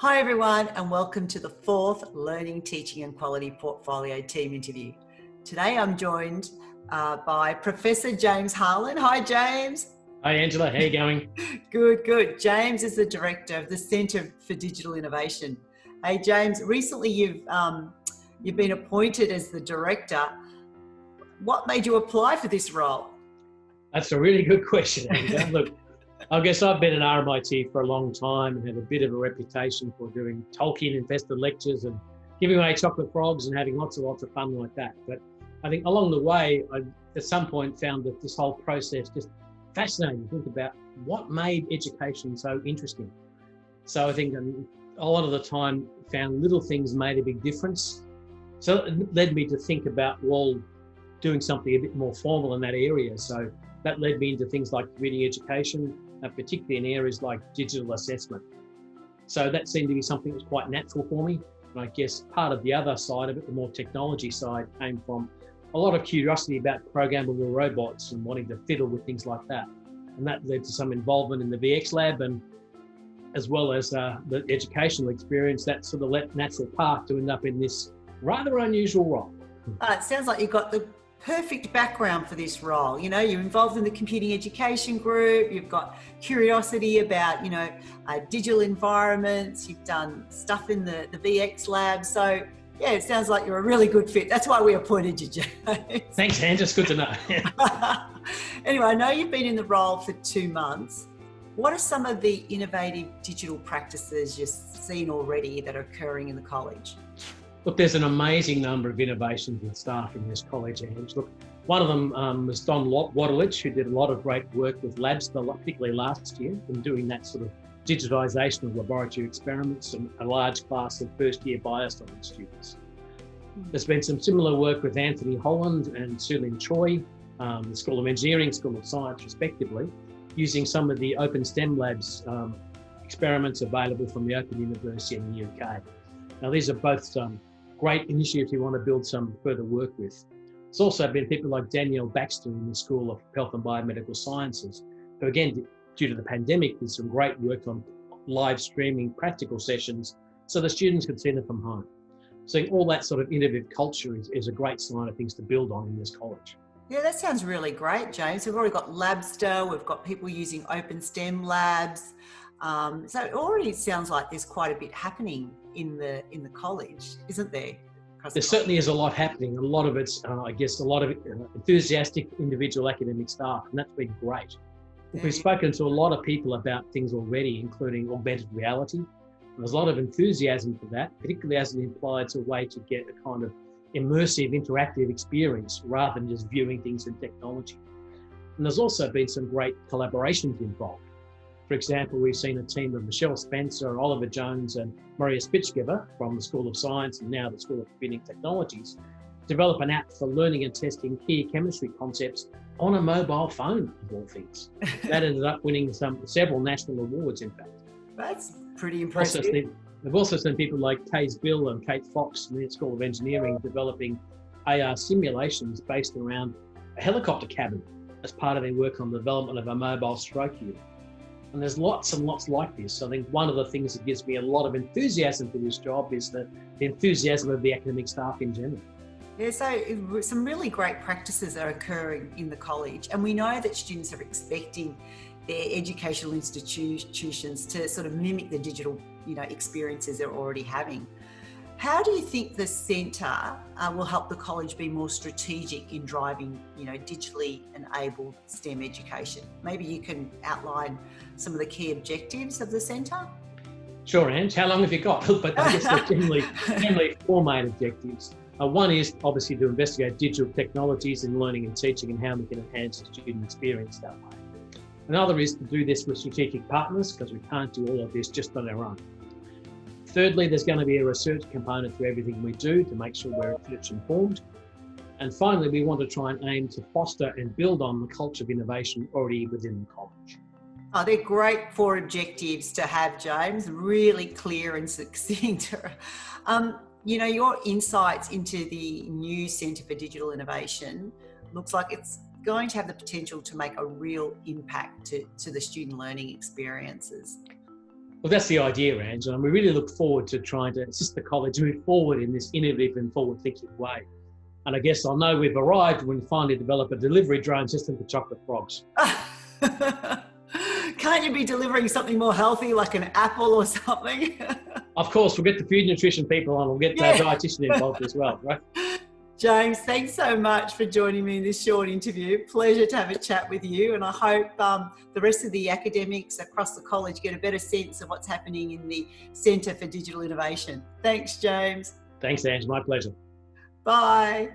Hi everyone, and welcome to the fourth Learning, Teaching and Quality Portfolio team interview. Today I'm joined by Professor James Harland. Hi James. Hi Angela, how are you going? Good. James is the Director of the Centre for Digital Innovation. Hey James, recently you've been appointed as the Director. What made you apply for this role? That's a really good question, Angela. Look, I guess I've been at RMIT for a long time and have a bit of a reputation for doing Tolkien-infested lectures and giving away chocolate frogs and having lots of fun like that. But I think along the way, I at some point found that this whole process just fascinating to think about what made education so interesting. So I think a lot of the time found little things made a big difference. So it led me to think about, doing something a bit more formal in that area. So that led me into things like community education, particularly in areas like digital assessment. So that seemed to be something that was quite natural for me. And I guess part of the other side of it, the more technology side, came from a lot of curiosity about programmable robots and wanting to fiddle with things like that. And that led to some involvement in the VX lab, and as well as the educational experience, that sort of natural path to end up in this rather unusual role. It sounds like you've got the perfect background for this role. You know, you're involved in the computing education group, you've got curiosity about, digital environments, you've done stuff in the VX lab. So yeah, it sounds like you're a really good fit. That's why we appointed you, James. Thanks, Ange. It's good to know. Anyway, I know you've been in the role for 2 months. What are some of the innovative digital practices you've seen already that are occurring in the college? Look, there's an amazing number of innovations and staff in this college, Ange. Look, one of them was Don Waterlich, who did a lot of great work with Labster, particularly last year, in doing that sort of digitisation of laboratory experiments and a large class of first-year bioscience students. There's been some similar work with Anthony Harland and Su-Lin Choi, the School of Engineering, School of Science, respectively, using some of the OpenSTEM labs experiments available from the Open University in the UK. Now, these are both some great initiatives we want to build some further work with. There's also been people like Danielle Baxter in the School of Health and Biomedical Sciences, who again, due to the pandemic, did some great work on live streaming practical sessions so the students could see them from home. So all that sort of innovative culture is a great sign of things to build on in this college. Yeah, that sounds really great, James. We've already got Labster, we've got people using OpenSTEM labs. So it already sounds like there's quite a bit happening in the college, isn't there? There certainly is a lot happening. A lot of it's, I guess, a lot of enthusiastic individual academic staff, and that's been great. Yeah. We've spoken to a lot of people about things already, including augmented reality. There's a lot of enthusiasm for that, particularly as it implies a way to get a kind of immersive, interactive experience rather than just viewing things in technology. And there's also been some great collaborations involved. For example, we've seen a team of Michelle Spencer, Oliver Jones and Maria Spitzgeber from the School of Science and now the School of Computing Technologies develop an app for learning and testing key chemistry concepts on a mobile phone, of all things. That ended up winning several national awards, in fact. That's pretty impressive. We've also seen people like Taze Bill and Kate Fox from the School of Engineering developing AR simulations based around a helicopter cabin as part of their work on the development of a mobile stroke unit. And there's lots and lots like this. I think one of the things that gives me a lot of enthusiasm for this job is the enthusiasm of the academic staff in general. Yeah, so some really great practices are occurring in the college, and we know that students are expecting their educational institutions to sort of mimic the digital, experiences they're already having. How do you think the centre will help the college be more strategic in driving, digitally enabled STEM education? Maybe you can outline some of the key objectives of the centre? Sure, Ange. How long have you got? But I guess they're generally 4 main objectives. One is obviously to investigate digital technologies in learning and teaching and how we can enhance the student experience that way. Another is to do this with strategic partners, because we can't do all of this just on our own. Thirdly, there's going to be a research component to everything we do to make sure we're research informed. And finally, we want to try and aim to foster and build on the culture of innovation already within the college. Oh, they're great 4 objectives to have, James, really clear and succinct. Your insights into the new Centre for Digital Innovation looks like it's going to have the potential to make a real impact to the student learning experiences. Well, that's the idea, Angela, and we really look forward to trying to assist the college move forward in this innovative and forward-thinking way. And I guess I'll know we've arrived when we finally develop a delivery drone system for chocolate frogs. Can't you be delivering something more healthy, like an apple or something? Of course, we'll get the food nutrition people on. We'll get the dietitian involved as well, right? James, thanks so much for joining me in this short interview. Pleasure to have a chat with you, and I hope the rest of the academics across the college get a better sense of what's happening in the Centre for Digital Innovation. Thanks, James. Thanks, Ange. My pleasure. Bye.